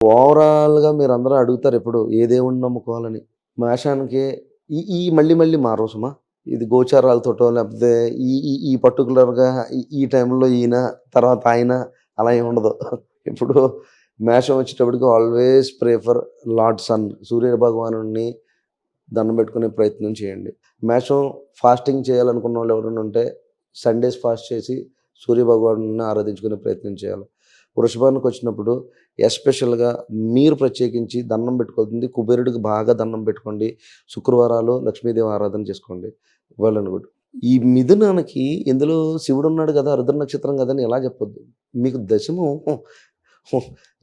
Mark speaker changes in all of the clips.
Speaker 1: ఓవరాల్‌గా మీరందరూ అడుగుతారు ఎప్పుడు ఏ దేవుడిని నమ్ముకోవాలని. మేషానికి ఈ ఈ మళ్ళీ మళ్ళీ మారవు సుమా. ఇది గోచారాలతోటో లేకపోతే ఈ ఈ ఈ పర్టిక్యులర్‌గా ఈ టైంలో ఈయన, తర్వాత ఆయన అలా ఏమి ఉండదు. ఇప్పుడు మేషం వచ్చేటప్పటికి always pray for lord sun Surya భగవానుడిని దండం పెట్టుకునే ప్రయత్నం చేయండి. మేషం ఫాస్టింగ్ చేయాలనుకున్నోళ్ళు ఎవరైనా ఉంటే సండేస్ ఫాస్ట్ చేసి సూర్య భగవానుడిని ఆరాధించుకునే ప్రయత్నం చేయాలి. వృషభానికొచ్చినప్పుడు ఎస్పెషల్‌గా మీరు ప్రత్యేకించి దండం పెట్టుకోవాల్సింది కుబేరుడికి బాగా దండం పెట్టుకోండి. శుక్రవారాలు లక్ష్మీదేవి ఆరాధన చేసుకోండి. Well and good. ఈ మిథునానికి ఇందులో శివుడున్నాడు గదా! రుద్ర నక్షత్రం గదా! అని ఎలా చెప్పొద్దు. మీకు దశమం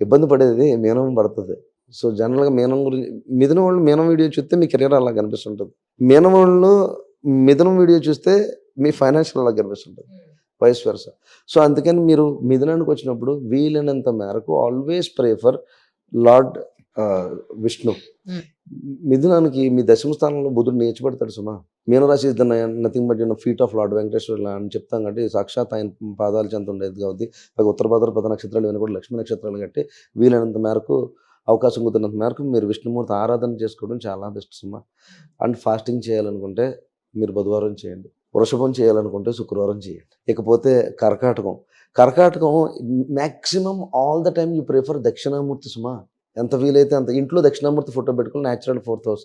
Speaker 1: ఇబ్బంది పడేది మీనం పడతది. సో, జనరల్‌గా మీనం మిథునం వాళ్ళు మీనం వీడియో చూస్తే మీ కెరియర్ అలా కనిపిస్తుంటది. మీనం వాళ్ళు మిథునం వీడియో చూస్తే మీ ఫైనాన్షియల్ అలా కనిపిస్తుంటది. Vice versa. సో, అందుకని మీరు మిథునానికొచ్చినప్పుడు వీలైనంత మేరకు always pray for lord Vishnu.
Speaker 2: హ్మ్.
Speaker 1: మిథునానికి మీ దశమ స్థానంలో బుధుడు నీచబడతాడు సుమా. మీనరాశి is the nothing but feet of lord Venkateswara అని చెప్తాం కాబట్టి సాక్షాత్ ఆయన పాదాలు చెంత ఉండేది కాబట్టి పైగా ఉత్తర భాద్రపద నక్షత్రాలు ఇవన్నీ కూడా లక్ష్మీ నక్షత్రాలు కాబట్టి వీలైనంత మేరకు అవకాశం కుదిరినంత మేరకు మీరు విష్ణుమూర్తి ఆరాధన చేసుకోవడం చాలా బెస్ట్ సుమా. అండ్ ఫాస్టింగ్ చేయాలనుకుంటే మీరు బుధవారం చేయండి. వృషభం చేయాలనుకుంటే శుక్రవారం చేయండి. ఇకపోతే కర్కాటకం. కర్కాటకం maximum all the time you prefer Dakshinamurthy సుమా. ఎంత వీలైతే అంత ఇంట్లో దక్షిణామూర్తి ఫోటో పెట్టుకొని న్యాచురల్ 4th హౌస్.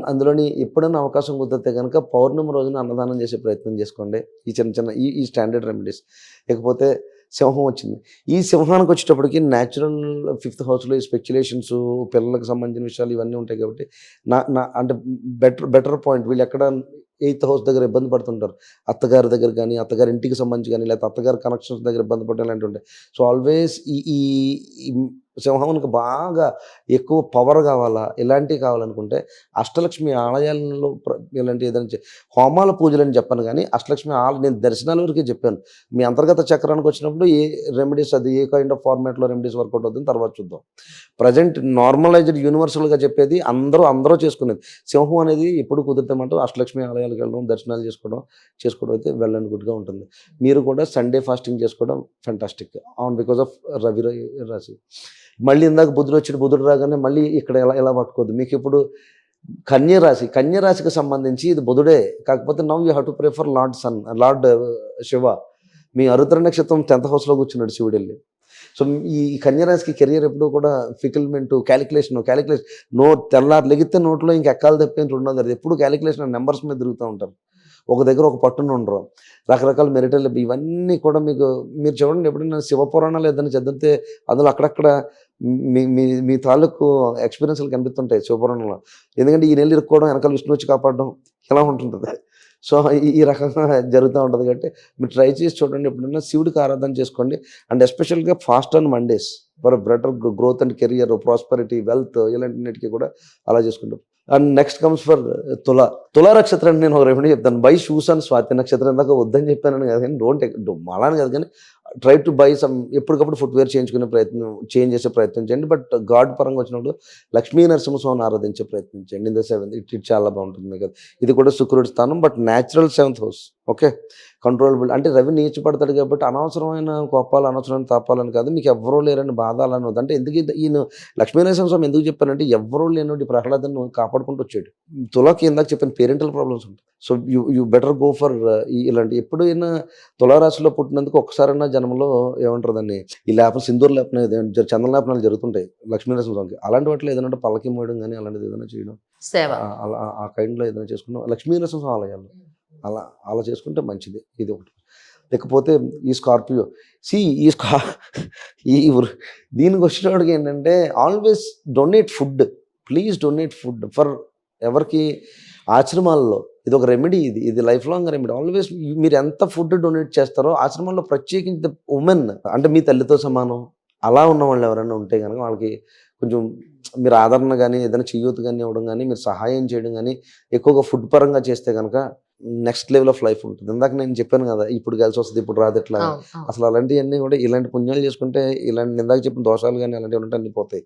Speaker 1: అందులోని ఎప్పుడైనా అవకాశం కుదిరితే గనక పౌర్ణమి రోజున అన్నదానం చేసే ప్రయత్నం చేసుకోండి. ఈ చిన్న చిన్న ఈ స్టాండర్డ్ రెమెడీస్. ఇకపోతే సింహం వచ్చింది. ఈ సింహానికి వచ్చేటప్పటికి న్యాచురల్ 5th హౌస్‌లో ఈ స్పెక్యులేషన్స్, పిల్లలకు సంబంధించిన విషయాలు ఇవన్నీ ఉంటాయి కాబట్టి నా నా అంటే బెటర్ పాయింట్ వీళ్ళెక్కడ 8th హౌస్ దగ్గర ఇబ్బంది పడుతుంటారు. అత్తగారి దగ్గర గానీ, అత్తగారి ఇంటికి సంబంధించి గానీ, లేకపోతే అత్తగారి కనెక్షన్స్ దగ్గర ఇబ్బంది పడడం ఇలాంటివి ఉంటాయి. సో, ఆల్వేస్ ఈ ఈ ఈ సింహానికి బాగా ఎక్కువ పవర్ కావాలా, ఇలాంటివి కావాలనుకుంటే అష్టలక్ష్మి ఆలయాలలో ఇలాంటి ఏదైనా హోమాల పూజలని చెప్పను గానీ, అష్టలక్ష్మి నేను దర్శనాల వరకే చెప్పాను. మీ అంతర్గత చక్రానికి వచ్చినప్పుడు ఏ రెమెడీస్ అది ఏ కైండ్ ఆఫ్ ఫార్మాట్‌లో రెమెడీస్ వర్కౌట్ అవుతుందో తర్వాత చూద్దాం. ప్రెజెంట్ నార్మలైజ్డ్ యూనివర్సల్‌గా చెప్పేది అందరూ చేసుకునేది. సింహం అనేది ఎప్పుడు కుదిరితే మటు అష్టలక్ష్మి ఆలయాలకు వెళ్ళడం, దర్శనాలు చేసుకోవడం అయితే వెల్ అండ్ గుడ్‌గా ఉంటుంది. మీరు కూడా సండే ఫాస్టింగ్ చేసుకోవడం ఫెంటాస్టిక్. బికాస్ ఆఫ్ రవి రాశి. మళ్ళీ ఇందాక బుధుడు రాగానే మళ్ళీ ఇక్కడ ఎలా పట్టుకోవద్దు. మీకిప్పుడు కన్య రాశికి సంబంధించి ఇది బుధుడే. కాకపోతే now you have to pray for lord sun, lord Shiva. మీ ఆరుద్ర నక్షత్రం 10th హౌస్‌లో కూర్చున్నాడు శివుడెళ్ళి. సో, ఈ కన్య రాశికి కెరియర్ ఎప్పుడూ కూడా ఫికిల్‌మెంటు, క్యాలిక్యులేషన్ తెల్లారి లెగిస్తే నోట్లో ఇంక ఎక్కాలు తప్ప ఏంటి ఉండదు. అది ఎప్పుడు క్యాలిక్యులేషన్ నెంబర్స్ మీద తిరుగుతూ ఉంటారు. ఒక దగ్గర ఒక పట్టున ఉండరు. రకరకాల మెరిటల్ ఇవన్నీ కూడా మీరు చూడండి ఎప్పుడైనా శివపురాణాలు ఏదైనా చదివితే అందులో అక్కడక్కడ మీ మీ మీ తాలూకు ఎక్స్‌పీరియన్స్‌లు కనిపిస్తుంటాయి శివపురాణంలో. ఎందుకంటే ఈయనెళ్లి ఇరుక్కోవడం, వెనకాల విష్ణు వచ్చి కాపాడడం ఇలా ఉంటుంటది. సో, ఈ రకంగా జరుగుతా ఉంటది కాబట్టి మీరు ట్రై చేసి చూడండి. ఎప్పుడైనా శివుడికి ఆరాధన చేసుకోండి. అండ్ ఎస్పెషల్‌గా fast on Mondays for better growth and career, prosperity, wealth ఇలాంటిన్నిటికి కూడా అలా చేసుకుంటాం. అండ్ నెక్స్ట్ కమ్స్ ఫర్ తులా నక్షత్రానికి నేను ఒక రెమెడీ చెప్తాను. బై షూస్ అండ్ స్వాతి నక్షత్రం ఇందాక వద్దని చెప్పానని కాదు కానీ అలా అని కాదు కానీ ట్రై టు బై ఎప్పటికప్పుడు ఫుట్‌వేర్ చేంజ్ చేసే ప్రయత్నం చేయండి. బట్ గాడ్ పరంగా వచ్చినప్పుడు లక్ష్మీ నరసింహస్వామిని ఆరాధించే ప్రయత్నం చేయండి. ఇన్ ద 7th ఇట్ చాలా బాగుంటుంది మీకు. ఇది కూడా శుక్రుడి స్థానం but natural 7th house. Okay. Controllable అంటే రవి నీచపడతాడు కాబట్టి అనవసరమైన కోపాలు, అనవసరమైన తాపాలని కాదు. మీకు ఎవ్వరూ లేరని బాధ అలానే వద్దు. అంటే ఎందుకు ఈయన లక్ష్మీ నరసింహస్వామి ఎందుకు చెప్పానంటే ఎవ్వరూ లేనోడి ప్రహ్లాదుని కాపాడుకుంటూ వచ్చాడు. తులాకి ఇందాక చెప్పాను పేరెంటల్ ప్రాబ్లమ్స్ ఉంటాయి. So, you better go for ఇలాంటి ఎప్పుడైనా తులారాశిలో పుట్టినందుకు ఒక్కసారైనా జన్మలో ఏమంటారు దాన్ని ఈ సింధూర లేపనం చందన లేపనాలు జరుగుతుంటాయి లక్ష్మీ నరసింహస్వామికి. అలాంటి వాటిలో ఏదైనా పల్లకి మోయడం గానీ అలాంటిది ఏదైనా చేయడం
Speaker 2: సేవ.
Speaker 1: అలా ఆ కైండ్‌లో ఏదైనా చేసుకున్నాం లక్ష్మీ నరసింహస్వామి ఆలయాల్లో అలా చేసుకుంటే మంచిది. ఇది ఒకటి. లేకపోతే ఈ స్కార్పియో ఈ ఈ దీనికొచ్చేటప్పటికి ఏంటంటే always donate food. Please donate food for ఎవరికి ఆశ్రమాల్లో ఇదొక రెమెడీ. ఇది లైఫ్ లాంగ్ రెమెడీ. ఆల్వేస్ మీరు ఎంత ఫుడ్ డొనేట్ చేస్తారో ఆశ్రమంలో ప్రత్యేకించి ఉమెన్ అంటే మీ తల్లితో సమానం అలా ఉన్నవాళ్ళు ఎవరైనా ఉంటే గనక వాళ్ళకి కొంచెం మీరు ఆదరణ గానీ, ఏదైనా చేయూత గానీ ఇవ్వడం గానీ, మీరు సహాయం చేయడం గానీ, ఎక్కువగా ఫుడ్ పరంగా చేస్తే గనక నెక్స్ట్ లెవెల్ ఆఫ్ లైఫ్ ఉంటుంది. ఇందాక నేను చెప్పాను కదా! ఇప్పుడు కలిసొస్తది, ఇప్పుడు రాదు ఇట్లా.
Speaker 2: అవును. అవును.
Speaker 1: అసలు అలాంటియన్నీ కూడా ఇలాంటి పుణ్యాలు చేసుకుంటే నేను ఇందాక చెప్పిన దోషాలు గానీ, అలాంటివి ఉంటే అన్నీ పోతాయి.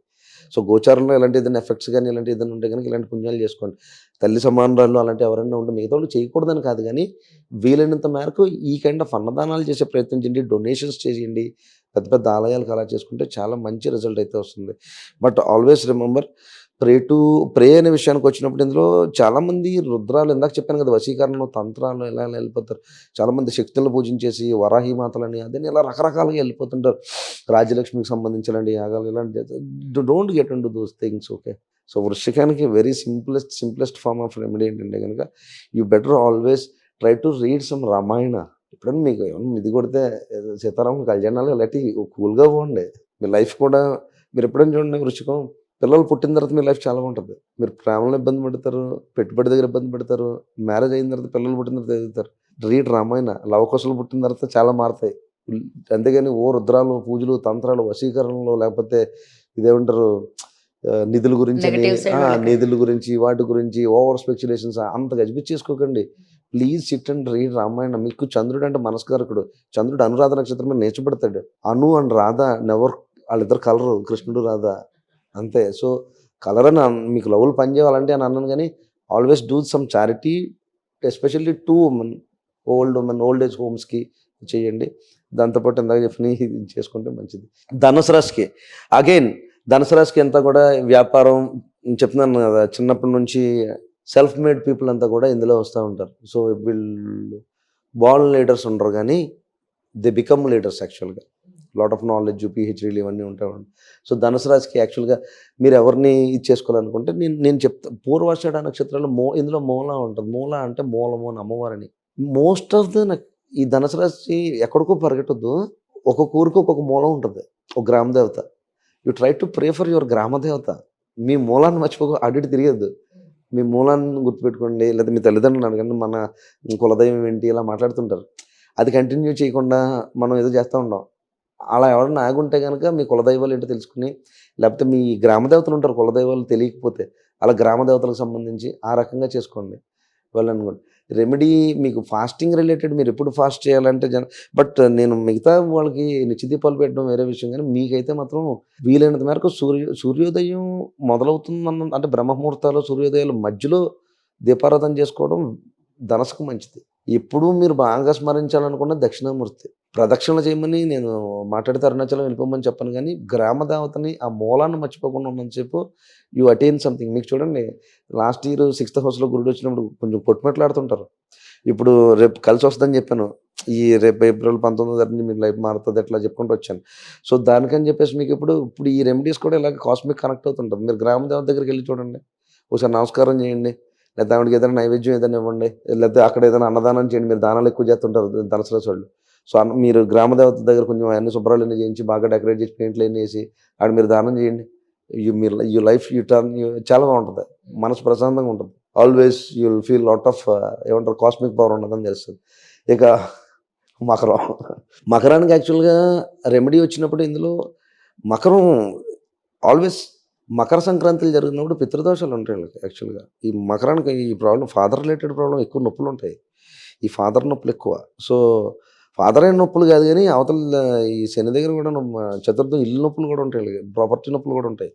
Speaker 1: సో, గోచారంలో ఇలాంటి ఏదైనా ఎఫెక్ట్స్ గానీ, ఇలాంటివి ఏదైనా ఉంటే గనక ఇలాంటి పుణ్యాలు చేసుకోండి. తల్లి సమానురాలు అలాంటివి ఎవరైనా ఉంటే మిగతా వాళ్ళు చేయకూడదని కాదు గానీ, వీలైనంత మేరకు ఈ కైండ్ ఆఫ్ అన్నదానాలు చేసే ప్రయత్నం చేయండి. డొనేషన్స్ చేయండి. పెద్ద పెద్ద ఆలయాలకు అలా చేసుకుంటే చాలా మంచి రిజల్ట్ అయితే వస్తుంది. బట్ ఆల్వేస్ రిమెంబర్ ప్రే అనే విషయానికి వచ్చినప్పుడు ఇందులో చాలామంది రుద్రాలు ఇందాక చెప్పాను కదా! వశీకరణలు, తంత్రాలు ఇలా ఇలా వెళ్ళిపోతారు. చాలామంది శక్తులను పూజించేసి వరాహి మాతలని అదని ఇలా రకరకాలుగా వెళ్ళిపోతుంటారు. రాజ్యలక్ష్మికి సంబంధించినలాంటి యాగాలు ఇలాంటి don't get into those things. Okay. So వృశ్చికానికి very simplest form of remedy ఏంటంటే గనుక you better always try to read some Ramayana. ఎప్పుడైనా మీకు ఏమన్నా ఇది కొడితే సీతారాముల కళ్యాణాలు ఇలాంటి కూల్‌గా పోండి. మీ లైఫ్ కూడా మీరు ఎప్పుడైనా చూడండి వృశ్చికం పిల్లలు పుట్టిన తర్వాత మీ లైఫ్ చాలా బాగుంటది. మీరు ప్రేమలో ఇబ్బంది పడతారు, పెట్టుబడి దగ్గర ఇబ్బంది పడతారు, మ్యారేజ్ అయిన తర్వాత పిల్లలు పుట్టిన తర్వాత ఎదుగుతారు. రీడ్ రామాయణ. లవకుశలు పుట్టిన తర్వాత చాలా మారతాయి. అంతేగాని ఓ రుద్రాలు, పూజలు, తంత్రాలు, వశీకరణలు లేకపోతే ఇదేమంటారు నిధుల గురించి అని
Speaker 2: నెగెటివ్ సైడ్ వెళ్ళకండి.
Speaker 1: నిధుల గురించి, వాటి గురించి ఓవర్ స్పెక్యులేషన్స్ అంత గజిబిచ్చేసుకోకండి. Please sit and read Ramayana. మీకు చంద్రుడు అంటే మనస్కారకుడు. చంద్రుడు అనురాధ నక్షత్రం మీద నేర్చబడతాడు. అను అండ్ రాధ నెవర్ వాళ్ళిద్దరు కలరు కృష్ణుడు, రాధ అంతే. సో కలర్ అని మీకు లవ్లు పని చేయాలంటే అని అన్నాను కానీ always do some charity especially to women old age హోమ్స్కి చేయండి. దాంతోపాటు ఇందాక చెప్పిన ఇది చేసుకుంటే మంచిది. ధనుసు రాశికి అగైన్ ధనుసు రాశికి అంతా కూడా వ్యాపారం చెప్తున్నాను కదా, చిన్నప్పటి నుంచి సెల్ఫ్ మేడ్ పీపుల్ అంతా కూడా ఇందులో వస్తూ ఉంటారు. సో వీళ్ళు బాల్ లీడర్స్ ఉండరు కానీ దే బికమ్ లీడర్స్ యాక్చువల్గా. లాట్ ఆఫ్ నాలెడ్జ్, పిహెచ్డీలు ఇవన్నీ ఉంటాయి. సో ధనుసు రాశికి యాక్చువల్గా మీరు ఎవరిని ఇది చేసుకోవాలనుకుంటే నేను చెప్తా పూర్వాషాఢ నక్షత్రాలు ఇందులో మూల ఉంటుంది. మూల అంటే మూలము అని అమ్మవారని. మోస్ట్ ఆఫ్ ద ఈ ధనుసు రాశి ఎక్కడికో పరిగెట్టొద్దు. ఒక్కొక్క ఊరికి ఒక్కొక్క మూలం ఉంటుంది, ఒక గ్రామ దేవత. You try to pray for your గ్రామ దేవత. మీ మూలాన్ని మర్చిపోక అటు ఇటు తిరగద్దు. మీ మూలాన్ని గుర్తుపెట్టుకోండి. లేదా మీ తల్లిదండ్రులు అడగండి మన కులదైవం ఏంటి ఇలా మాట్లాడుతుంటారు. అది కంటిన్యూ చేయకుండా మనం ఏదో చేస్తూ ఉంటాం. అలా ఎవరైనా ఆగుంటే కనుక మీ కులదైవాలు ఏంటో తెలుసుకుని, లేకపోతే మీ గ్రామ దేవతలు ఉంటారు కులదైవాలు తెలియకపోతే అలా గ్రామ దేవతలకు సంబంధించి ఆ రకంగా చేసుకోండి వెళ్ళనుకోండి. రెమెడీ మీకు ఫాస్టింగ్ రిలేటెడ్ మీరు ఎప్పుడు ఫాస్ట్ చేయాలంటే బట్ నేను మిగతా వాళ్ళకి నిత్యదీపాలు పెట్టడం వేరే విషయం కానీ మీకైతే మాత్రం వీలైనంత మేరకు సూర్యోదయం మొదలవుతుందన్న అంటే బ్రహ్మముహూర్తాలు సూర్యోదయాల మధ్యలో దీపారాధన చేసుకోవడం ధనసుకు మంచిది. ఎప్పుడూ మీరు బాగా స్మరించాలనుకున్న దక్షిణామూర్తి ప్రదక్షిణలు చేయమని నేను మాట్లాడితే అరుణాచలం వెళ్ళిపోమని చెప్పను కానీ గ్రామ దేవతని ఆ మూలాన్ని మర్చిపోకుండా ఉన్నంతసేపు యూ అటైన్ సంథింగ్. మీకు చూడండి లాస్ట్ ఇయర్ 6th హౌస్లో గురుడు వచ్చినప్పుడు కొంచెం కొట్టుమెట్లాడుతుంటారు. ఇప్పుడు రేపు కలిసి వస్తుందని చెప్పాను. ఈ రేపు ఏప్రిల్ 19 మీ లైఫ్ మారుతుంది ఎట్లా చెప్పుకుంటూ వచ్చాను. సో దానికని చెప్పేసి మీకు ఇప్పుడు ఈ రెమెడీస్ కూడా ఇలాగ కాస్మిక్ కనెక్ట్ అవుతుంటుంది. మీరు గ్రామ దేవత దగ్గరికి వెళ్ళి చూడండి, ఒకసారి నమస్కారం చేయండి, లేకపోతే ఆవిడకి ఏదైనా నైవేద్యం ఏదైనా ఇవ్వండి, లేకపోతే అక్కడ ఏదైనా అన్నదానం చేయండి. మీరు దానాలు ఎక్కువ చేస్తుంటారు ధనుసు రాశి వాళ్ళు. సో మీరు గ్రామదేవత దగ్గర కొంచెం అన్ని శుభ్రాలు అన్నీ చేయించి బాగా డెకరేట్ చేసి పెయింట్లు అన్నీ వేసి అక్కడ మీరు దానం చేయండి. యూ లైఫ్ చాలా బాగుంటుంది. మనసు ప్రశాంతంగా ఉంటుంది. Always you will feel lot of ఏమంటారు కాస్మిక్ పవర్ ఉన్నదని తెలుస్తుంది. ఇక మకరానికి యాక్చువల్గా రెమెడీ వచ్చినప్పుడు ఇందులో మకరం ఆల్వేస్ మకర సంక్రాంతిలు జరిగినప్పుడు పితృదోషాలు ఉంటాయి వీళ్ళకి యాక్చువల్గా. ఈ మకరానికి ఈ ప్రాబ్లం ఫాదర్ రిలేటెడ్ ప్రాబ్లం ఎక్కువ నొప్పులు ఉంటాయి. ఈ ఫాదర్ నొప్పులు ఎక్కువ. సో ఫాదర్ అయిన నొప్పులు కాదు కానీ అవతల ఈ శని దగ్గర కూడా చతుర్థం ఇల్లు నొప్పులు కూడా ఉంటాయి, ప్రాపర్టీ నొప్పులు కూడా ఉంటాయి.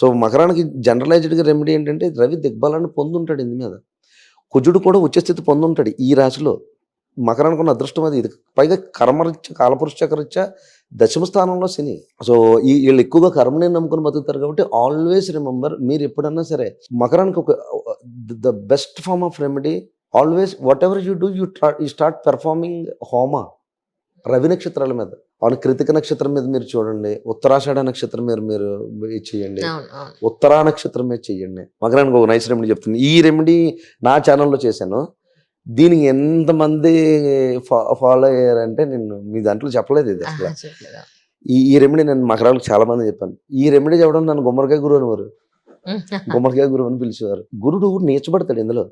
Speaker 1: సో మకరానికి జనరలైజ్డ్గా రెమెడీ ఏంటంటే రవి దిగ్బలాన్ని పొందుంటాడు ఇందు మీద. కుజుడు కూడా ఉచ్చస్థితి పొందుంటాడు ఈ రాశిలో. మకరానికి ఉన్న అదృష్టం అది. ఇది పైగా కర్మరీత్యా కాలపురుష చక్రరీత్యా దశమ స్థానంలో శని. సో వీళ్ళు ఎక్కువగా కర్మని నమ్ముకుని బతుకుతారు కాబట్టి ఆల్వేస్ రిమెంబర్ మీరు ఎప్పుడన్నా సరే మకరానికి ఒక the best form of remedy always whatever you do you start performing హోమ రవి నక్షత్రాల మీద. అవును కృతిక నక్షత్రం మీద మీరు చూడండి, ఉత్తరాషాఢ నక్షత్రం మీద మీరు చేయండి, ఉత్తరా నక్షత్రం మీద చెయ్యండి. మకరానికి ఒక నైస్ రెమెడీ చెప్తుంది. ఈ రెమెడీ నా ఛానల్లో చేశాను. దీనికి ఎంతమంది ఫాలో అయ్యారంటే నేను మీ దాంట్లో చెప్పలేదు ఇది అసలు. ఈ రెమెడీ నేను మకరాలకు చాలా మంది చెప్పాను. ఈ రెమెడీ చెప్పడం నన్ను గుమ్మడికాయ గురువు అనేవారు. గుమ్మడికాయ గురువు అని పిలిచేవారు. గురుడు నేర్చబడతాడు ఇందులో.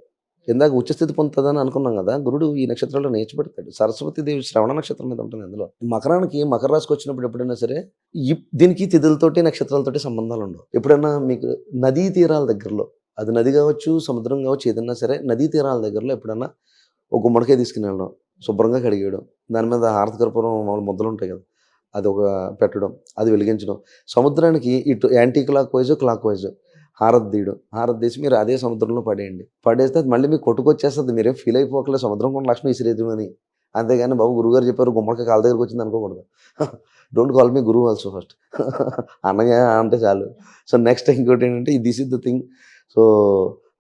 Speaker 1: ఇందాక ఉచ్చస్థితి పొందుతుందని అనుకున్నాం కదా, గురుడు ఈ నక్షత్రంలో నేర్చబడతాడు. సరస్వతీదేవి శ్రవణ నక్షత్రం మీద ఉంటుంది అందులో. మకరానికి మకర రాశికి వచ్చినప్పుడు ఎప్పుడైనా సరే దీనికి తిథులతోటి నక్షత్రాలతోటి సంబంధాలు ఉండవు. ఎప్పుడైనా మీకు నదీ తీరాల దగ్గరలో, అది నది కావచ్చు సముద్రం కావచ్చు ఏదన్నా సరే, నదీ తీరాల దగ్గరలో ఎప్పుడన్నా ఒక గుమ్మడికాయ తీసుకుని వెళ్ళడం, శుభ్రంగా కడిగేయడం, దాని మీద హారతి కర్పూరం మామూలు ముద్దలు ఉంటాయి కదా, అది ఒక పెట్టడం, అది వెలిగించడం. సముద్రానికి ఇటు యాంటీ క్లాక్ వైజ్ హారతి తీయడం, హారతి తీసి మీరు అదే సముద్రంలో పడేయండి. పడేస్తే అది మళ్ళీ మీకు కొట్టుకొచ్చేస్తుంది. మీరేం ఫీల్ అయిపోకలేదు సముద్రం కొన్ని లక్ష్మి విసిరేదు అని. అంతేగాని బాబు గురువుగారు చెప్పారు గుమ్మడికాయ కాళ్ళ దగ్గరికి వచ్చింది అనుకోకూడదు. డోంట్ కాల్ మీ గురువు ఆల్సో ఫస్ట్. అన్నయ్య అంటే చాలు. సో నెక్స్ట్ ఇంకోటి ఏంటంటే this is the thing. So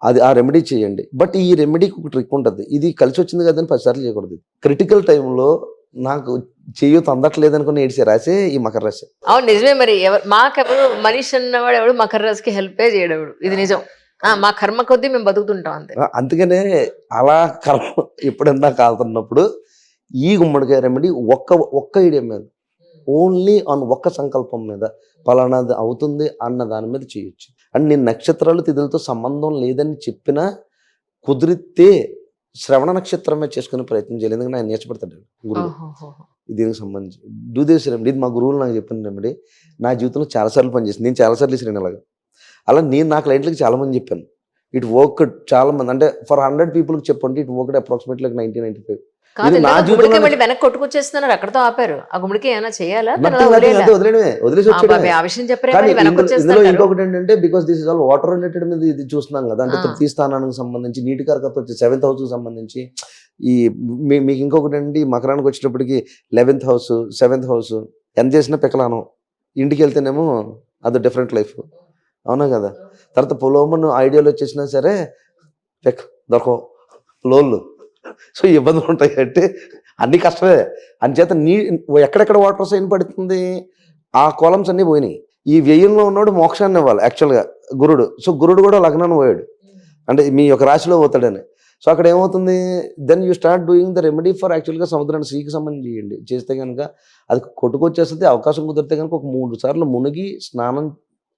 Speaker 1: అది ఆ రెమెడీ చేయండి. బట్ ఈ రెమెడీకి ఒక ట్రిక్ ఉంటుంది. ఇది కలిసి వచ్చింది కదని 10 సార్లు చేయకూడదు. క్రిటికల్ టైంలో నాకు చెయ్యొద్దు అందట్లేదు అనుకుని ఏడ్చే రాసే ఈ మకర రాశి.
Speaker 2: అవును నిజమే. మరి మాకెవరు మనిషి అన్నవాడు ఎవడు మకర రాశికి హెల్పే చేయడెవడు, ఇది నిజం. మా కర్మ కొద్దీ మేము బతుకుతుంటాం అంతే.
Speaker 1: అందుకనే అలా కర్మ ఎప్పుడన్నా కాలుతున్నప్పుడు ఈ గుమ్మడికాయ రెమెడీ ఒక్క ఐడియా మీద, ఓన్లీ ఆన్ ఒక్క సంకల్పం మీద పలానాది అవుతుంది అన్న దాని మీద చేయొచ్చు. అండ్ నేను నక్షత్రాలు తిథులతో సంబంధం లేదని చెప్పినా కుదిరితే శ్రవణ నక్షత్రమే చేసుకునే ప్రయత్నం చేయాలి. ఎందుకంటే ఆయన నేర్చబడతాడు గురువు దీనికి సంబంధించి. Do this remedy. ఇది మా గురువులు నాకు చెప్పిన రెమెడీ. నా జీవితంలో చాలాసార్లు పనిచేసింది. నేను చాలాసార్లు ఇచ్చిన అలాగా. అలా నేను నా క్లయింట్లకి చాలామంది చెప్పాను. ఇట్ వర్క్ చాలామంది, అంటే ఫర్ 100 పీపుల్కి చెప్పండి ఇట్ వర్క్ అప్రాక్సిమేట్లీ 90-95.
Speaker 2: నా జీవితంలో వెనక్కి కొట్టుకొచ్చేస్తున్నారు, అక్కడతో ఆపారు. ఆ గుమ్మడికి ఏమైనా చేయాలా?
Speaker 1: వదిలేసి
Speaker 2: ఆ విషయం చెప్పారు.
Speaker 1: ఇందులో ఇంకొకటి ఏంటంటే because this is all water related మీద ఇది చూస్తున్నాం కదా. అంటే తృతీయ స్థానానికి సంబంధించి నీటి కారకత వచ్చి 7th హౌస్కి సంబంధించి ఈ మీకు ఇంకొకటి ఏంటి మకరానికి వచ్చేటప్పటికి 11th హౌస్ 7th హౌస్ ఎంత చేసినా పిక్కలానం. ఇంటికి వెళ్తేనేమో అది డిఫరెంట్ లైఫ్. అవునా కదా. తర్వాత పొలోమన్ ఐడియాలు వచ్చేసినా సరే దొరకవు లోన్లు. సో ఇబ్బందులు ఉంటాయి అంటే అన్ని కష్టమే. అంచేత ఎక్కడెక్కడ వాటర్ సైన్ పడుతుంది ఆ కాలమ్స్ అన్నీ పోయినాయి. ఈ వ్యయంలో ఉన్నవాడు మోక్షాన్ని ఇవ్వాలి యాక్చువల్గా గురుడు. సో గురుడు కూడా లగ్నాన్ని పోయాడు, అంటే మీ యొక్క రాశిలో పోతాడని. సో అక్కడ ఏమవుతుంది, then you start doing the remedy for యాక్చువల్గా సముద్రాన్ని శ్రీకి సంబంధించి చేయండి. చేస్తే కనుక అది కొట్టుకొచ్చేస్తుంది. అవకాశం కుదిరితే కనుక ఒక 3 సార్లు మునిగి స్నానం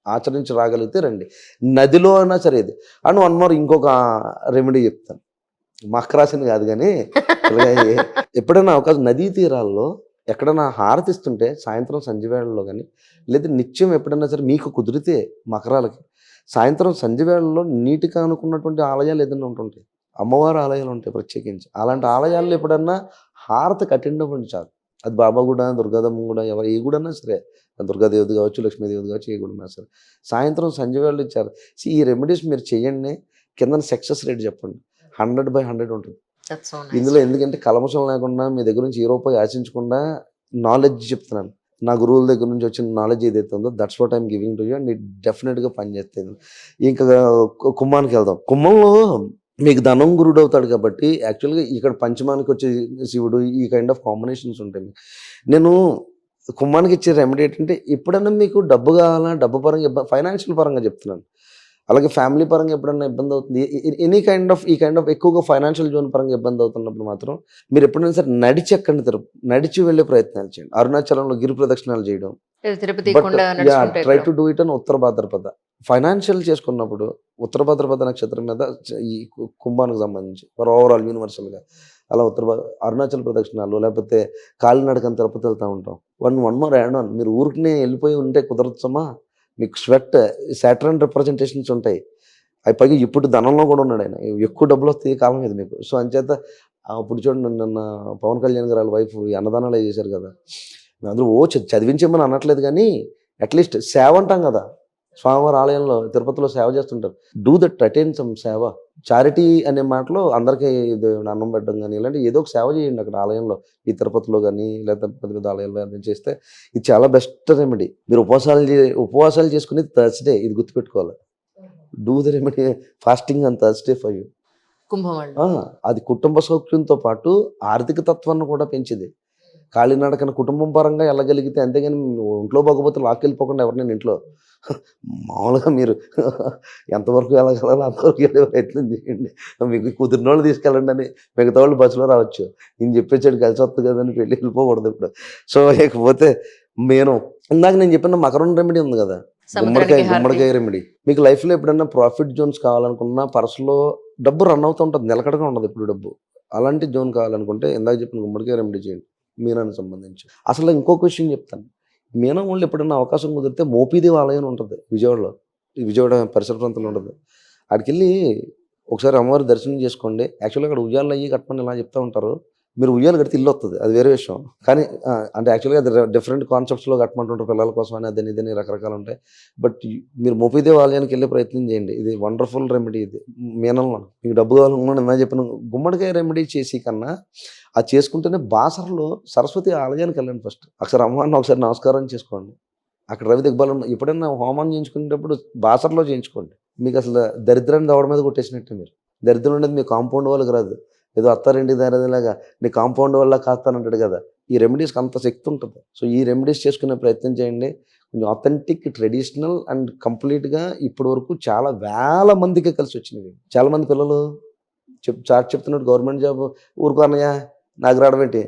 Speaker 1: ఆచరించి రాగలిగితే రండి. నదిలో అయినా సరే ఇది. అండ్ 1 more ఇంకొక రెమెడీ చెప్తాను. మకర రాశిని కాదు కానీ ఎప్పుడైనా అవకాశం నదీ తీరాల్లో ఎక్కడైనా హారతిస్తుంటే సాయంత్రం సంధ్యవేళల్లో కానీ లేదా నిత్యం ఎప్పుడైనా సరే మీకు కుదిరితే మకరాలకి సాయంత్రం సంధ్యవేళల్లో నీటిగా అనుకున్నటువంటి ఆలయాలు ఏదైనా ఉంటుంటాయి, అమ్మవారి ఆలయాలు ఉంటాయి ప్రత్యేకించి. అలాంటి ఆలయాల్లో ఎప్పుడన్నా హారతి కట్టిండవండి చాలు. అది బాబా కూడా దుర్గాదమ్మ కూడా ఎవరు ఏ గుడన్నా సరే, దుర్గాదేవది కావచ్చు లక్ష్మీదేవది కావచ్చు ఏ గుడన్నా సరే సాయంత్రం సంధ్యవేళలు ఇచ్చారు. ఈ రెమెడీస్ మీరు చేయండి. కింద సక్సెస్ రేట్ చెప్పండి 100/100 ఉంటుంది ఇందులో. ఎందుకంటే కల్మషం లేకుండా మీ దగ్గర నుంచి ఏ రూపాయి ఆశించకుండా నాలెడ్జ్ చెప్తున్నాను. నా గురువుల దగ్గర నుంచి వచ్చిన నాలెడ్జ్ ఏదైతే ఉందో that's what I'm giving to you and it డెఫినెట్గా పనిచేస్తుంది. ఇంకా కుంభానికి వెళ్దాం. కుంభంలో మీకు ధనం గురుడు అవుతాడు కాబట్టి యాక్చువల్గా ఇక్కడ పంచమానికి వచ్చే శివుడు ఈ కైండ్ ఆఫ్ కాంబినేషన్స్ ఉంటాయి. నేను కుంభానికి ఇచ్చే రెమెడీ ఏంటంటే ఎప్పుడైనా మీకు డబ్బు కావాలా, డబ్బు పరంగా ఫైనాన్షియల్ పరంగా చెప్తున్నాను, అలాగే ఫ్యామిలీ పరంగా ఎప్పుడైనా ఇబ్బంది అవుతుంది, ఎనీ కైండ్ ఆఫ్ ఈ కైండ్ ఆఫ్ ఎక్కువగా ఫైనాన్షియల్ జోన్ పరంగా ఇబ్బంది అవుతున్నప్పుడు మాత్రం మీరు ఎప్పుడైనా సరే నడిచి ఎక్కడిని నడిచి వెళ్ళే ప్రయత్నాలు చేయండి. అరుణాచలంలో గిరి ప్రదక్షిణాలు చేయడం, ట్రై టు డూ ఇట్ అని ఉత్తర భాద్రపద. ఫైనాన్షియల్ చేసుకున్నప్పుడు ఉత్తర భాద్రపద నక్షత్రం మీద ఈ కుంభానికి సంబంధించి ఓవరాల్ యూనివర్సల్గా అలా అరుణాచల్ ప్రదక్షిణాలు లేకపోతే కాలినడకని తిరుపతి వెళ్తూ ఉంటాం. వన్ మోర్ యాడ్ ఆన్, మీరు ఊరికి వెళ్ళిపోయి ఉంటే కుదరచ్చమా, మీకు స్వెట్ సాటర్న్ రిప్రజెంటేషన్స్ ఉంటాయి. అవి పైగా ఇప్పుడు ధనంలో కూడా ఉన్నాడు ఆయన, ఎక్కువ డబ్బులు వస్తాయి కాలం ఇది మీకు. సో అంచేత అప్పుడు చూడండి నిన్న పవన్ కళ్యాణ్ గారు వాళ్ళ వైఫ్ అన్నదానాలు చేశారు కదా. అందరూ చదివించేమని అనట్లేదు కానీ అట్లీస్ట్ సేవ అంటాం కదా, స్వామివారి ఆలయంలో తిరుపతిలో సేవ చేస్తుంటారు. డూ దట్, అటెండ్ సమ్ సేవ. చారిటీ అనే మాటలో అందరికీ అన్నం పెట్టడం కానీ ఇలాంటి ఏదో ఒక సేవ చేయండి అక్కడ ఆలయంలో, ఈ తిరుపతిలో కానీ లేదా పెద్ద పెద్ద ఆలయాల్లో చేస్తే ఇది చాలా బెస్ట్ రెమెడీ. మీరు ఉపవాసాలు చేసుకునేది థర్స్డే, ఇది గుర్తుపెట్టుకోవాలి. Do the remedy fasting on Thursday for you. అది కుటుంబ సౌఖ్యంతో పాటు ఆర్థిక తత్వాన్ని కూడా పెంచింది. కాలినడకన కుటుంబం పరంగా వెళ్ళగలిగితే, అంతేగాని ఒంట్లో బాగోపోతే లాక్కెళ్ళిపోకుండా ఎవరినైనా ఇంట్లో మామూలుగా మీరు ఎంతవరకు వెళ్ళగలరో అంతవరకు వెళ్ళే ప్రయత్నం చేయండి. మీకు కుదిరిన వాళ్ళు తీసుకెళ్ళండి అని, మిగతా వాళ్ళు బస్సులో రావచ్చు. నేను చెప్పేసాడు కలిసి వస్తుంది కదని వెళ్ళిపోకూడదు ఇప్పుడు. సో ఇకపోతే ఇందాక నేను చెప్పిన మకరం రెమెడీ ఉంది కదా, గుమ్మడికాయ రెమెడీ. మీకు లైఫ్లో ఎప్పుడైనా ప్రాఫిట్ జోన్స్ కావాలనుకున్నా, పర్సులో డబ్బు రన్ అవుతూ ఉంటుంది, నిలకడగా ఉండదు ఇప్పుడు డబ్బు. అలాంటి జోన్ కావాలనుకుంటే ఇందాక చెప్పిన గుమ్మడికాయ రెమెడీ చేయండి మీనానికి సంబంధించి. అసలు ఇంకొక విషయం చెప్తాను, మీనం వాళ్ళు ఎప్పుడన్నా అవకాశం కుదిరితే మోపీదేవి ఆలయం ఉంటుంది విజయవాడలో, విజయవాడ పరిసర ప్రాంతంలో ఉంటుంది. అక్కడికి వెళ్ళి ఒకసారి అమ్మవారి దర్శనం చేసుకోండి. యాక్చువల్గా అక్కడ ఉయ్యాలు అయ్యి కట్టమని ఇలా చెప్తూ ఉంటారు. మీరు ఉయ్యాలు కడితే ఇల్లు వస్తుంది, అది వేరే విషయం. కానీ అంటే యాక్చువల్గా అది డిఫరెంట్ కాన్సెప్ట్స్లో కట్టమంటుంటారు పిల్లల కోసం అని, అదని ఇదని రకరకాలు ఉంటాయి. బట్ మీరు మోపిదేవి ఆలయానికి వెళ్ళే ప్రయత్నం చేయండి, ఇది వండర్ఫుల్ రెమెడీ. ఇది మీనంలో మీకు డబ్బు కావాలనుకున్నాను ఎంత చెప్పిన గుమ్మడికాయ రెమెడీ చేసి కన్నా అది చేసుకుంటేనే బాసర్లో సరస్వతి ఆలయానికి వెళ్ళండి. ఫస్ట్ ఒకసారి అమ్మవారిని ఒకసారి నమస్కారం చేసుకోండి. అక్కడ రవి దిగ్బాలం ఎప్పుడైనా హోమం చేయించుకునేటప్పుడు బాసర్లో చేయించుకోండి. మీకు అసలు దరిద్రాన్ని దవడ మీద కొట్టేసినట్టు. మీరు దరిద్రం అనేది మీ కాంపౌండ్ వాళ్ళకి రాదు, ఏదో అత్తారింటి దారిలాగా నీ కాంపౌండ్ వల్ల కాస్తానంటాడు కదా. ఈ రెమెడీస్కి అంత శక్తి ఉంటుంది. సో ఈ రెమెడీస్ చేసుకునే ప్రయత్నం చేయండి. కొంచెం అథెంటిక్, ట్రెడిషనల్ అండ్ కంప్లీట్గా ఇప్పటి వరకు చాలా వేల మందికి కలిసి వచ్చినవి. చాలామంది పిల్లలు చెప్తున్నట్టు గవర్నమెంట్ జాబ్ ఊరుకోనయ్యా నాకు రావడం ఏంటి,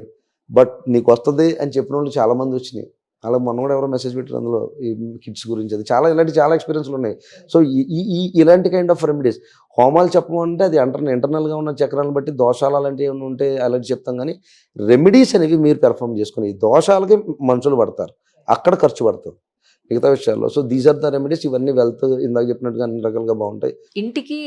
Speaker 1: బట్ నీకు వస్తుంది అని చెప్పిన వాళ్ళు చాలామంది వచ్చినాయి. అలా మొన్న కూడా ఎవరో మెసేజ్ పెట్టారు అందులో ఈ కిడ్స్ గురించి. అది చాలా ఎక్స్పీరియన్స్లు ఉన్నాయి. సో ఇలాంటి కైండ్ ఆఫ్ రెమెడీస్ హోమాలు చెప్పమంటే అది ఇంటర్నల్గా ఉన్న చక్రాలను బట్టి దోషాలు అలాంటివి ఏమైనా ఉంటే అలాంటి చెప్తాం. కానీ రెమెడీస్ అనేవి మీరు పెర్ఫామ్ చేసుకుని ఈ దోషాలకి మనుషులు పడతారు, అక్కడ ఖర్చు పడుతుంది మిగతా విషయాల్లో. So these are the remedies. ఇవన్నీ వెల్త్ ఇందాక చెప్పినట్టుగా అన్ని రకాలుగా బాగుంటాయి.
Speaker 2: ఇంటికి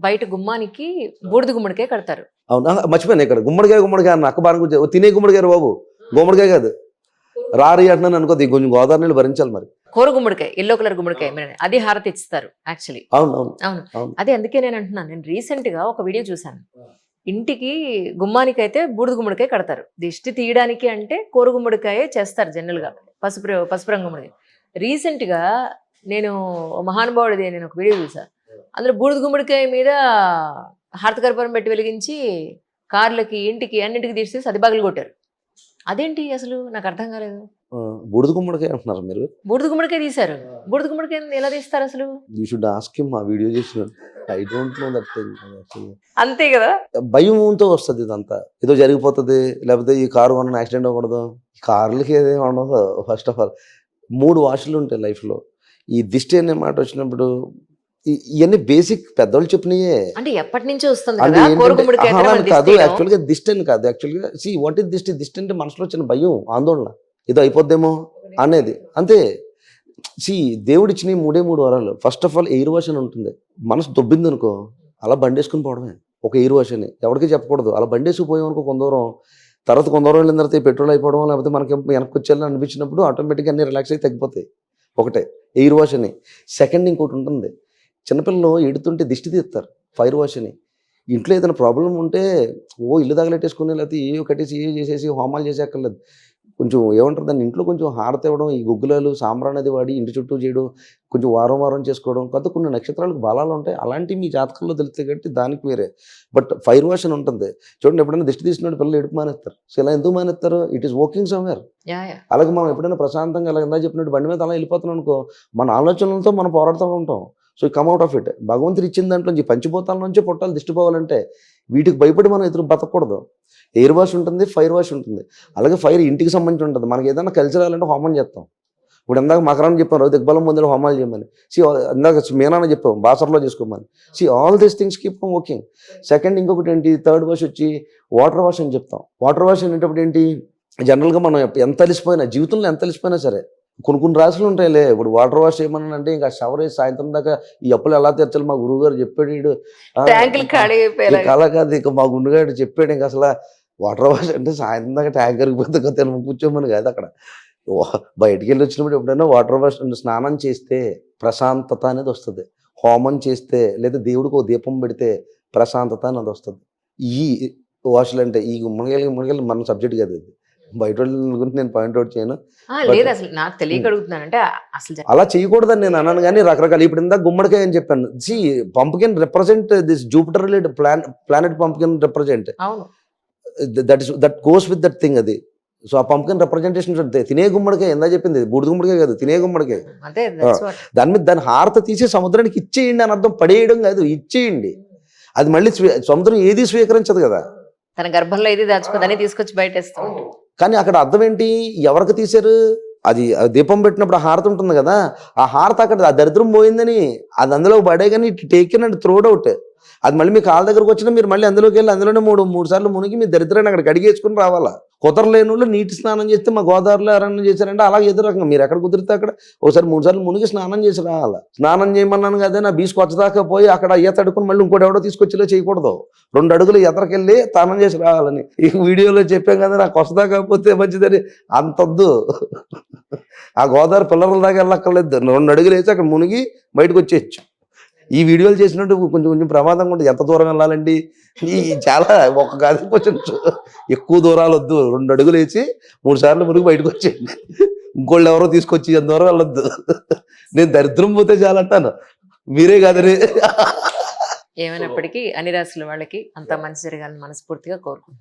Speaker 2: బయట గుమ్మానికి బూడిద గుమ్మడికాయ కడతారు.
Speaker 1: అవునా, మర్చిపోయాను ఇక్కడ గుమ్మడికాయ అన్న అక్క బాగా తినే గుమ్మడికాయ బాబు, గుమ్మడికాయ కాదు. రారి అంటున్నాను అనుకోద్ది, కొంచెం గోదావరి నీళ్ళు భరించాలి. మరి
Speaker 2: కూర గుమ్మడికాయ, ఎల్లో కలర్ గుమ్మడికాయ, అది హారతి ఇస్తారు యాక్చువల్లీ.
Speaker 1: అవును.
Speaker 2: అదే అందుకే నేను అంటున్నాను, నేను రీసెంట్ గా ఒక వీడియో చూసాను. ఇంటికి గుమ్మానికి అయితే బూడిద గుమ్మడికాయ కడతారు, దిష్టి తీయడానికి అంటే కూర గుమ్మడికాయ చేస్తారు జనరల్ గా, పసుపు రంగు గుమ్మడికాయ. రీసెంట్ గా నేను మహానుభావుడిది నేను ఒక వీడియో చూసా, అందులో బూడిద గుమ్మడికాయ మీద హారతి కర్పూరం పెట్టి వెలిగించి కార్లకి, ఇంటికి, అన్నింటికి తీసి అది బాగులు కొట్టారు. అదేంటి అసలు నాకు అర్థం కాలేదు.
Speaker 1: బూడిద గుమ్మడికాయ అంటున్నారు మీరు?
Speaker 2: బూడిద గుమ్మడికాయ తీశారు. బూడిద గుమ్మడికాయ ఎలా తీస్తారు అసలు?
Speaker 1: You should ask him. ఆ వీడియో చేసిన I don't know that thing.
Speaker 2: అంతే కదా,
Speaker 1: భయంతో వస్తుంది ఇదంతా. ఏదో జరిగిపోతుంది, లేకపోతే ఈ కారు కొన్న యాక్సిడెంట్ అవ్వకూడదు. కార్లకి ఏదేమి ఉండదు. ఫస్ట్ ఆఫ్ ఆల్ 3 వాషులు ఉంటాయి లైఫ్లో. ఈ దిష్టి అనే మాట వచ్చినప్పుడు ఇవన్నీ బేసిక్ పెద్దవాళ్ళు చెప్పినయే.
Speaker 2: అంటే ఎప్పటి నుంచో వస్తుంది
Speaker 1: కాదు యాక్చువల్గా దిష్టి అని కాదు. యాక్చువల్గా సి వాట్ ఇస్ దిష్టి? దిష్టి అంటే మనసులో వచ్చిన భయం, ఆందోళన, ఏదో అయిపోద్దేమో అనేది అంతే. సి దేవుడు ఇచ్చిన 3 వరాలు. First of all air wash అని ఉంటుంది. మనసు దొబ్బింది అనుకో, అలా బండేసుకుని పోవడమే. ఒక ఎయిర్ వాష్ అని ఎవరికి చెప్పకూడదు. అలా బండేసుకుపోయామనుకో కొంత దూరం వెళ్ళిన తర్వాత పెట్రోల్ అయిపోవడం, లేకపోతే మనకి వెనక్కి వచ్చేయాలని అనిపించినప్పుడు ఆటోమేటిక్గా అన్ని రిలాక్స్ అయ్యి తగ్గిపోతాయి. ఒకటే ఎయిర్ వాష్ అని. సెకండ్ ఇంకోటి ఉంటుంది, చిన్నపిల్లలు ఎడుతుంటే దిష్టి తీస్తారు, ఫైర్ వాష్ అని. ఇంట్లో ఏదైనా ప్రాబ్లం ఉంటే ఇల్లు తగలెట్టేసుకుని లేకపోతే ఏవో కట్టేసి ఏవో చేసేసి హోమాలు చేసేక్కర్లేదు. కొంచెం ఏమంటారు దాన్ని, ఇంట్లో కొంచెం హారతి ఇవ్వడం, ఈ గుగ్గులాలు సాంబ్రాణి అది వాడి ఇంటి చుట్టూ చేయడం, కొంచెం వారం చేసుకోవడం. కొత్త కొన్ని నక్షత్రాలకు బలాలు ఉంటాయి, అలాంటివి మీ జాతకంలో తెలుస్తాయి కాబట్టి దానికి వేరే. బట్ ఫైర్ వాష్ అని ఉంటుంది చూడండి. ఎప్పుడైనా దిష్టి తీసినప్పుడు పిల్లలు ఎడుపు మానేస్తారు. సో ఇలా ఎందుకు మానేస్తారు? It is working somewhere. అలాగే మనం ఎప్పుడైనా ప్రశాంతంగా అలా ఇందా చెప్పినట్టు బండి మీద అలా వెళ్ళిపోతున్నాం అనుకో, మన ఆలోచనలతో మనం పోరాడుతూ ఉంటాం. So come out of it. భగవంతుడు ఇచ్చిన దాంట్లో నుంచి పంచిపోతాల నుంచే పొట్టాలు దిష్టి పోవాలంటే వీటికి భయపడి మనం ఎదురు బతకూడదు. ఎయిర్ వాష్ ఉంటుంది, ఫైర్ వాష్ ఉంటుంది. అలాగే ఫైర్ ఇంటికి సంబంధించి ఉంటుంది. మనకి ఏదైనా కల్చరల్ అంటే హోమం చేస్తాం. ఇప్పుడు ఇందాక మకరాన్ని చెప్పాం, రవి దిగ్బలం ముందు హోమాలు చేయమని. ఇందాక మీనాన్ని చెప్పాం బాసర్లో చేసుకోమని. All these things keep on working. Second ఇంకొకటి ఏంటి, థర్డ్ వాష్ వచ్చి వాటర్ వాష్ అని చెప్తాం. వాటర్ వాష్ అనేటప్పుడు ఏంటి, జనరల్గా మనం ఎంత అలిసిపోయినా, జీవితంలో ఎంత అలిసిపోయినా సరే కొన్ని రాశులు ఉంటాయిలే. ఇప్పుడు వాటర్ వాష్ చేయమని అంటే ఇంకా షవర్ వేసి సాయంత్రం దాకా ఈ అప్పులు ఎలా తీర్చాలి మా గురువు గారు చెప్పాడు. అలా కాదు, ఇక మా గుండుగాడు చెప్పాడు ఇంకా అసలు వాటర్ వాష్ అంటే సాయంత్రం దాకా ట్యాంకర్కి పోతే తిన కూర్చోమని కాదు. అక్కడ బయటికి వెళ్ళి వచ్చినప్పుడు ఎప్పుడైనా వాటర్ వాష్ స్నానం చేస్తే ప్రశాంతత అనేది వస్తుంది. హోమం చేస్తే లేదా దేవుడికి ఒక దీపం పెడితే ప్రశాంతత అనేది వస్తుంది. ఈ వాష్లు అంటే ఈ మునగలు మన సబ్జెక్ట్ కాదు, ఇది బయట వాళ్ళ గురించి నేను పాయింట్అవుట్ చేయను.
Speaker 2: లేదు అసలు నాకు తెలియక అడుగుతున్నాను. అంటే అసలు
Speaker 1: అలా చేయకూడదని నేను అన్నాను. కానీ రకరకాల ఇప్పుడు ఇందాక గుమ్మడికాయ అని చెప్పాను. See pumpkin represent this Jupiter related planet pumpkin represent. That goes with that thing అది. సో ఆ పంప్కిన్ రిప్రజెంటేషన్ తినే గుమ్మడికాయ ఎందా చెప్పింది, బూడిద గుమ్మడికాయ కాదు, తినే గుమ్మడికాయ. దాని మీద దాని హారత తీసి సముద్రానికి ఇచ్చేయండి అని అర్థం. పడేయడం కాదు, ఇచ్చేయండి. అది మళ్ళీ సముద్రం ఏది స్వీకరించదు కదా,
Speaker 2: తన గర్భంలో ఏది దాచుకోదని తీసుకొచ్చి బయటేస్తాం.
Speaker 1: కానీ అక్కడ అర్థం ఏంటి, ఎవరికి తీశారు? అది దీపం పెట్టినప్పుడు ఆ హారత ఉంటుంది కదా, ఆ హారత అక్కడ ఆ దరిద్రం పోయిందని అది అందులో పడే, కానీ టేకెన్ అండ్ త్రోడ్ అవుట్. అది మళ్ళీ మీ కాళ్ళ దగ్గరకు వచ్చినా మీరు మళ్ళీ అందులోకి వెళ్ళి అందులోనే మూడు సార్లు మునిగి మీ దరిద్రాన్ని అక్కడ కడిగేసుకుని రావాలా. కుదరలేని వాళ్ళు నీటి స్నానం చేస్తే మా గోదావరిలో ఎవరన్నా చేశారంటే అలా ఎదురు రకంగా మీరు ఎక్కడ కుదిరితే అక్కడ ఒకసారి 3 సార్లు మునిగి స్నానం చేసి రావాలా. స్నానం చేయమన్నాను కదా నా బీచ్కి వచ్చదాకా పోయి అక్కడ ఈత అడుకుని మళ్ళీ ఇంకోటి ఎవడో తీసుకొచ్చిలో చేయకూడదు. 2 అడుగులు ఎదరికెళ్ళి స్నానం చేసి రావాలని ఈ వీడియోలో చెప్పాం కదా, నాకు వస్తదా పోతే మంచిదని అంతొద్దు. ఆ గోదావరి పిల్లల దాకా వెళ్ళక్కర్లేదు, 2 అడుగులు వేసి అక్కడ మునిగి బయటకు వచ్చేయచ్చు. ఈ వీడియోలు చేసినట్టు కొంచెం ప్రమాదంగా ఉంటుంది. ఎంత దూరం వెళ్ళాలండి, ఈ చాలా ఒక కాదు కొంచెం ఎక్కువ దూరాలు వద్దు. 2 అడుగులు వేసి 3 సార్లు మునిగి బయటకు వచ్చేయండి. ఇంకోళ్ళు ఎవరో తీసుకొచ్చి ఎంత దూరం వెళ్ళొద్దు. నేను దరిద్రం పోతే చాలంటాను, మీరే కాదని.
Speaker 2: ఏమైనప్పటికీ అన్ని రాశుల వాళ్ళకి అంత మంచి జరగాలని మనస్ఫూర్తిగా కోరుకుంటున్నాను.